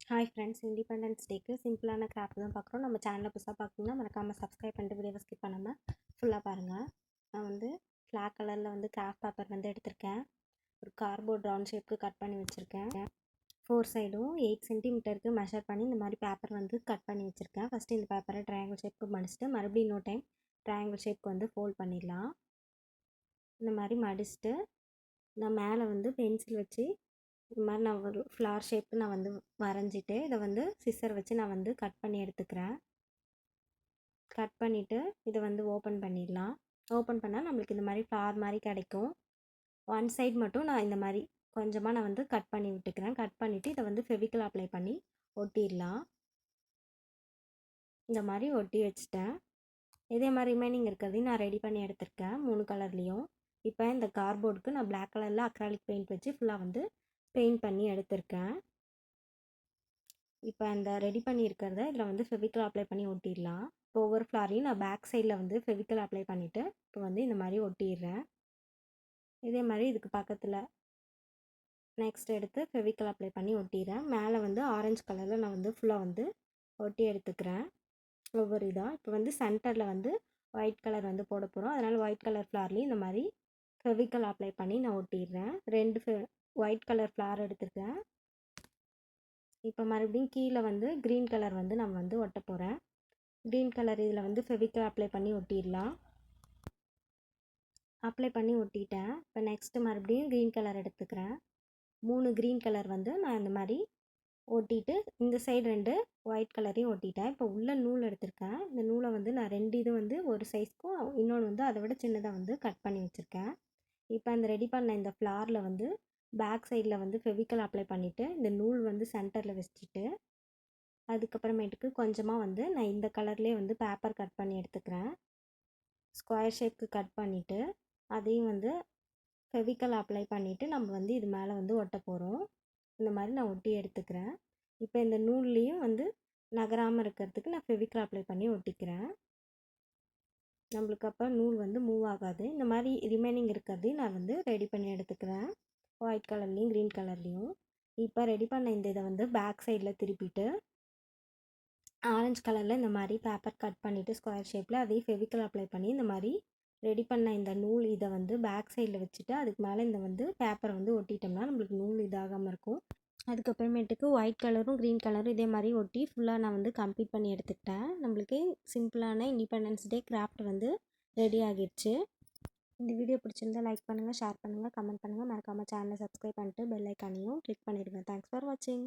Hi friends, independence டேக்கு சிம்பிளான craft தான் பார்க்குறோம். நம்ம சேனலை புதுசாக பார்க்கணுன்னா மறக்காமல் சப்ஸ்கிரைப் பண்ணிட்டு வீடியோவை ஸ்கிப் பண்ணாமல் ஃபுல்லாக பாருங்கள். நான் வந்து பிளாக் கலரில் வந்து கிராஃப்ட் பேப்பர் வந்து எடுத்திருக்கேன். ஒரு கார்ட்போர்ட் ரவுண்ட் ஷேப்புக்கு கட் பண்ணி வச்சுருக்கேன். 4 சைடும் 8 சென்டிமீட்டருக்கு மெஷர் பண்ணி இந்த மாதிரி பேப்பர் வந்து கட் பண்ணி வச்சுருக்கேன். ஃபஸ்ட்டு இந்த பேப்பரை ட்ரையாங்கிள் ஷேப்புக்கு மடிச்சுட்டு மறுபடியும் இன்னொரு டைம் ட்ரையாங்கிள் ஷேப்புக்கு வந்து ஃபோல்ட் பண்ணிடலாம். இந்த மாதிரி மடிச்சுட்டு நான் மேலே வந்து பென்சில் வச்சு இது மாதிரி நான் ஒரு ஃப்ளார் ஷேப்பு நான் வந்து வரைஞ்சிட்டு இதை வந்து சிசர் வச்சு நான் வந்து கட் பண்ணி எடுத்துக்கிறேன். கட் பண்ணிவிட்டு இதை வந்து ஓப்பன் பண்ணிடலாம். ஓப்பன் பண்ணால் நம்மளுக்கு இந்த மாதிரி ஃப்ளார் மாதிரி கிடைக்கும். ஒன் சைட் மட்டும் நான் இந்த மாதிரி கொஞ்சமாக நான் வந்து கட் பண்ணி விட்டுக்கிறேன். கட் பண்ணிவிட்டு இதை வந்து ஃபெவிக்கல் அப்ளை பண்ணி ஒட்டிடலாம். இந்த மாதிரி ஒட்டி வச்சுட்டேன். இதே மாதிரி ரிமைனிங் இருக்கிறதையும் நான் ரெடி பண்ணி எடுத்திருக்கேன் 3 கலர்லேயும். இப்போ இந்த கார்ட்போர்டுக்கு நான் பிளாக் கலரில் அக்ராலிக் பெயிண்ட் வச்சு ஃபுல்லாக வந்து பெயிண்ட் பண்ணி எடுத்திருக்கேன். இப்போ அந்த ரெடி பண்ணியிருக்கிறத இதில் வந்து ஃபெவிக்கல் அப்ளை பண்ணி ஒட்டிடலாம். இப்போ ஒவ்வொரு ஃப்ளாரையும் நான் பேக் சைடில் வந்து ஃபெவிக்கல் அப்ளை பண்ணிவிட்டு இப்போ வந்து இந்த மாதிரி ஒட்டிடுறேன். இதே மாதிரி இதுக்கு பக்கத்தில் நெக்ஸ்ட் எடுத்து ஃபெவிக்கல் அப்ளை பண்ணி ஒட்டிடுறேன். மேலே வந்து ஆரஞ்சு கலரில் நான் வந்து ஃபுல்லாக வந்து ஒட்டி எடுத்துக்கிறேன் ஒவ்வொரு இதாக. இப்போ வந்து சென்டரில் வந்து ஒயிட் கலர் வந்து போட போகிறோம். அதனால் ஒயிட் கலர் ஃப்ளார்லேயும் இந்த மாதிரி ஃபெவிக்கல் அப்ளை பண்ணி நான் ஒட்டிடுறேன். 2 ஒயிட் கலர் ஃப்ளார் எடுத்துருக்கேன். இப்போ மறுபடியும் கீழே வந்து க்ரீன் கலர் வந்து நம்ம வந்து ஒட்ட போகிறேன். க்ரீன் கலர் இதில் வந்து ஃபெவிக்கல் அப்ளை பண்ணி ஒட்டிடலாம். அப்ளை பண்ணி ஒட்டிட்டேன். இப்போ நெக்ஸ்ட்டு மறுபடியும் க்ரீன் கலர் எடுத்துக்கிறேன். 3 க்ரீன் கலர் வந்து நான் இந்த மாதிரி ஒட்டிட்டு இந்த சைடு 2 ஒயிட் கலரையும் ஒட்டிட்டேன். இப்போ உள்ள நூல் எடுத்திருக்கேன். இந்த நூலை வந்து நான் 2 இது வந்து ஒரு சைஸ்க்கும் இன்னொன்று வந்து அதை விட சின்னதாக வந்து கட் பண்ணி வச்சுருக்கேன். இப்போ அந்த ரெடி பண்ண இந்த ஃப்ளாரில் வந்து பேக் சைடில் வந்து ஃபெவிக்கல் அப்ளை பண்ணிவிட்டு இந்த நூல் வந்து சென்டரில் வச்சுட்டு அதுக்கப்புறமேட்டுக்கு கொஞ்சமாக வந்து நான் இந்த கலர்லேயே வந்து பேப்பர் கட் பண்ணி எடுத்துக்கிறேன். ஸ்கொயர் ஷேப்புக்கு கட் பண்ணிவிட்டு அதையும் வந்து ஃபெவிக்கல் அப்ளை பண்ணிவிட்டு நம்ம வந்து இது மேலே வந்து ஒட்ட போகிறோம். இந்த மாதிரி நான் ஒட்டி எடுத்துக்கிறேன். இப்போ இந்த நூல்லையும் வந்து நகராமல் இருக்கிறதுக்கு நான் ஃபெவிக்கல் அப்ளை பண்ணி ஒட்டிக்கிறேன். நம்மளுக்கு அப்போ நூல் வந்து மூவ் ஆகாது. இந்த மாதிரி ரிமைனிங் இருக்கிறதையும் நான் வந்து ரெடி பண்ணி எடுத்துக்கிறேன். ஒயிட் கலர்லேயும் க்ரீன் கலர்லேயும். இப்போ ரெடி பண்ண இந்த இதை வந்து பேக் சைடில் திருப்பிட்டு ஆரஞ்சு கலரில் இந்த மாதிரி பேப்பர் கட் பண்ணிவிட்டு ஸ்கொயர் ஷேப்பில் அதையும் ஃபெவிக்கல் அப்ளை பண்ணி இந்த மாதிரி ரெடி பண்ண இந்த நூல் இதை வந்து பேக் சைடில் வச்சுட்டு அதுக்கு மேலே இந்த வந்து பேப்பரை வந்து ஒட்டிட்டோம்னா நம்மளுக்கு நூல் இதாகாமல் இருக்கும். அதுக்கப்புறமேட்டுக்கு ஒயிட் கலரும் க்ரீன் கலரும் இதே மாதிரி ஒட்டி ஃபுல்லாக நான் வந்து கம்ப்ளீட் பண்ணி எடுத்துக்கிட்டேன். நம்மளுக்கு சிம்பிளான இண்டிபெண்டன்ஸ் டே கிராஃப்ட் வந்து ரெடி ஆகிடுச்சு. இந்த வீடியோ பிடிச்சிருந்தா லைக் பண்ணுங்கள், ஷேர் பண்ணுங்கள், கமெண்ட் பண்ணுங்கள். மறக்காமல் சேனலை சப்ஸ்கிரைப் பண்ணிட்டு பெல் ஐக்கானையும் கிளிக் பண்ணிடுங்க. தேங்க்ஸ் ஃபார் வாட்சிங்.